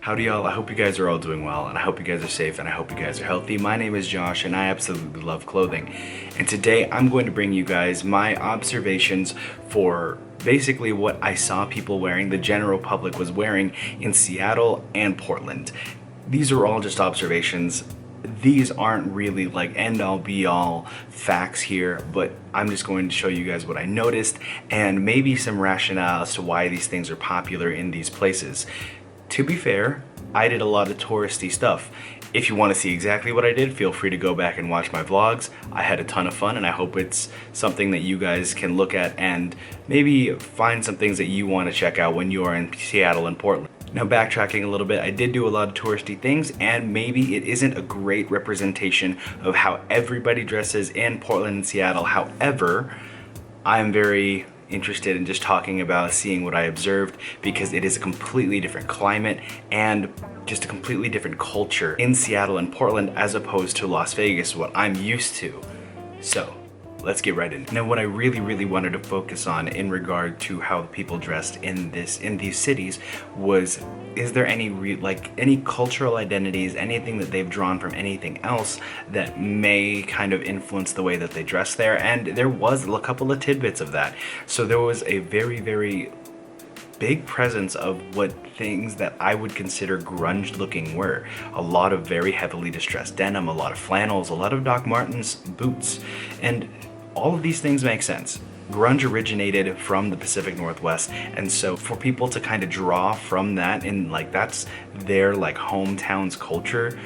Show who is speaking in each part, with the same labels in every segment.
Speaker 1: Howdy y'all, I hope you guys are all doing well, and I hope you guys are safe, and I hope you guys are healthy. My name is Josh, and I absolutely love clothing. And today I'm going to bring you guys my observations for basically what I saw people wearing, the general public was wearing in Seattle and Portland. These are all just observations. These aren't really like end-all be-all facts here, but I'm just going to show you guys what I noticed and maybe some rationale as to why these things are popular in these places. To be fair, I did a lot of touristy stuff. If you want to see exactly what I did, feel free to go back and watch my vlogs. I had a ton of fun, and I hope it's something that you guys can look at and maybe find some things that you want to check out when you are in Seattle and Portland. Now, backtracking a little bit, I did do a lot of touristy things, and maybe it isn't a great representation of how everybody dresses in Portland and Seattle. However, I'm very interested in just talking about seeing what I observed, because it is a completely different climate and just a completely different culture in Seattle and Portland as opposed to Las Vegas, what I'm used to. So let's get right in. Now, what I really wanted to focus on in regard to how people dressed in these cities was, is there any any cultural identities, anything that they've drawn from anything else that may kind of influence the way that they dress there? And there was a couple of tidbits of that. So there was a very big presence of what things that I would consider grunge looking were. A lot of very heavily distressed denim, a lot of flannels, a lot of Doc Martens boots, and all of these things make sense. Grunge originated from the Pacific Northwest, and so for people to kind of draw from that and that's their hometown's culture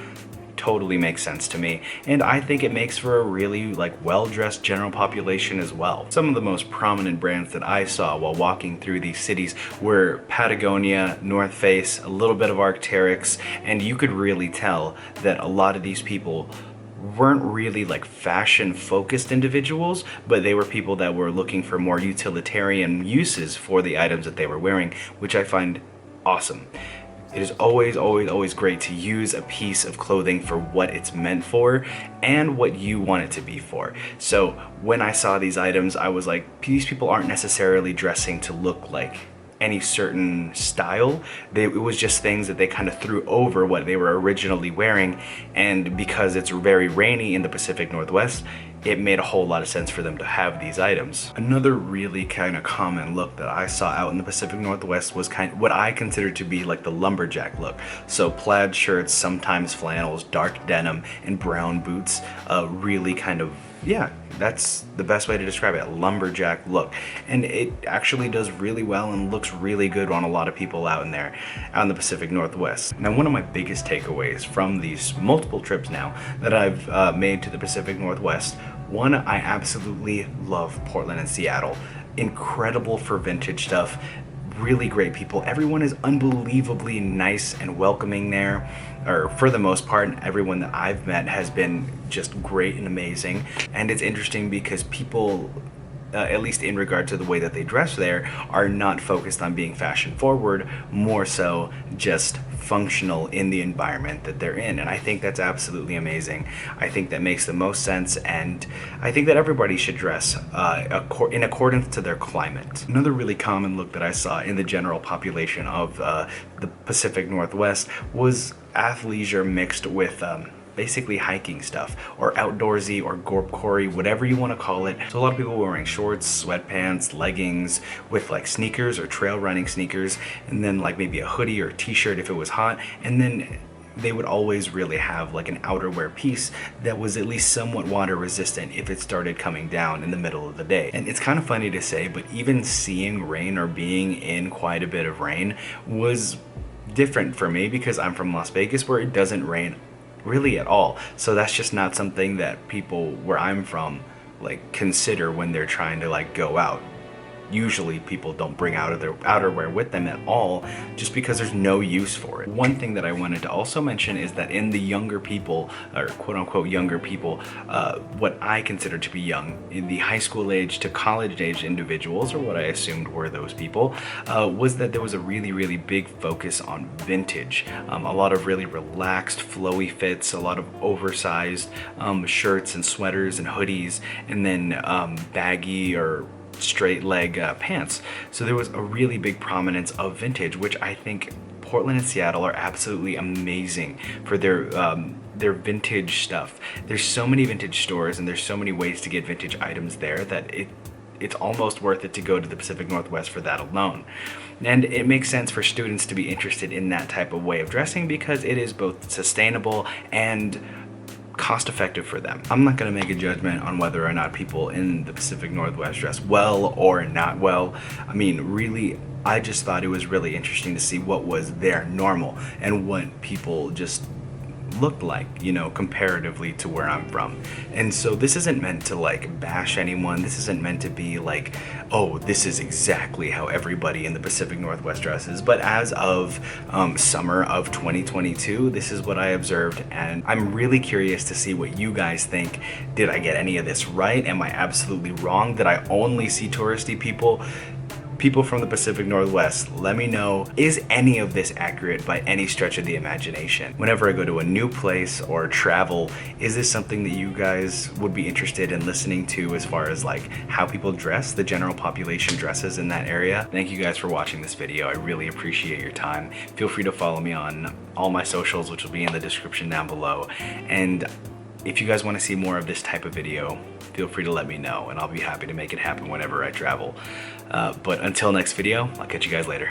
Speaker 1: totally makes sense to me. And I think it makes for a really well-dressed general population as well. Some of the most prominent brands that I saw while walking through these cities were Patagonia, North Face, a little bit of Archerics, and you could really tell that a lot of these people weren't really fashion focused individuals, but they were people that were looking for more utilitarian uses for the items that they were wearing, which I find awesome. It is always great to use a piece of clothing for what it's meant for and what you want it to be for. So when I saw these items, I was like, these people aren't necessarily dressing to look like any certain style. It was just things that they kind of threw over what they were originally wearing, and because it's very rainy in the Pacific Northwest, it made a whole lot of sense for them to have these items. Another really kind of common look that I saw out in the Pacific Northwest was kind of what I consider to be the lumberjack look. So plaid shirts, sometimes flannels, dark denim, and brown boots. Really kind of, yeah, that's the best way to describe it, a lumberjack look. And it actually does really well and looks really good on a lot of people out in the Pacific Northwest. Now, one of my biggest takeaways from these multiple trips now that I've made to the Pacific Northwest, one, I absolutely love Portland and Seattle. Incredible for vintage stuff. Really great people. Everyone is unbelievably nice and welcoming there, or for the most part. Everyone that I've met has been just great and amazing. And it's interesting because people, at least in regard to the way that they dress there, are not focused on being fashion forward, more so just functional in the environment that they're in. And I think that's absolutely amazing. I think that makes the most sense, and I think that everybody should dress in accordance to their climate. Another really common look that I saw in the general population of the Pacific Northwest was athleisure mixed with basically hiking stuff, or outdoorsy, or gorpcore, whatever you want to call it. So a lot of people were wearing shorts, sweatpants, leggings with sneakers or trail running sneakers, and then maybe a hoodie or t-shirt if it was hot, and then they would always really have an outerwear piece that was at least somewhat water resistant if it started coming down in the middle of the day. And it's kind of funny to say, but even seeing rain or being in quite a bit of rain was different for me, because I'm from Las Vegas, where it doesn't rain really at all. So that's just not something that people where I'm from consider when they're trying to go out. Usually people don't bring out of their outerwear with them at all, just because there's no use for it. One thing that I wanted to also mention is that in the younger people, or quote unquote younger people, what I consider to be young, in the high school age to college age individuals, or what I assumed were those people, was that there was a really big focus on vintage. A lot of really relaxed, flowy fits, a lot of oversized shirts and sweaters and hoodies, and then baggy or straight leg pants. So there was a really big prominence of vintage, which I think Portland and Seattle are absolutely amazing for their vintage stuff. There's so many vintage stores and there's so many ways to get vintage items there that it's almost worth it to go to the Pacific Northwest for that alone. And it makes sense for students to be interested in that type of way of dressing because it is both sustainable and cost effective for them. I'm not going to make a judgment on whether or not people in the Pacific Northwest dress well or not well. I mean, really, I just thought it was really interesting to see what was their normal and what people just looked like, you know, comparatively to where I'm from. And so this isn't meant to like bash anyone. This isn't meant to be like, oh, this is exactly how everybody in the Pacific Northwest dresses. But as of summer of 2022, this is what I observed, and I'm really curious to see what you guys think. Did I get any of this right? Am I absolutely wrong? Did I only see touristy people? People from the Pacific Northwest, let me know, is any of this accurate by any stretch of the imagination? Whenever I go to a new place or travel, is this something that you guys would be interested in listening to as far as like how people dress, the general population dresses in that area? Thank you guys for watching this video. I really appreciate your time. Feel free to follow me on all my socials, which will be in the description down below. And if you guys want to see more of this type of video, feel free to let me know and I'll be happy to make it happen whenever I travel. But until next video, I'll catch you guys later.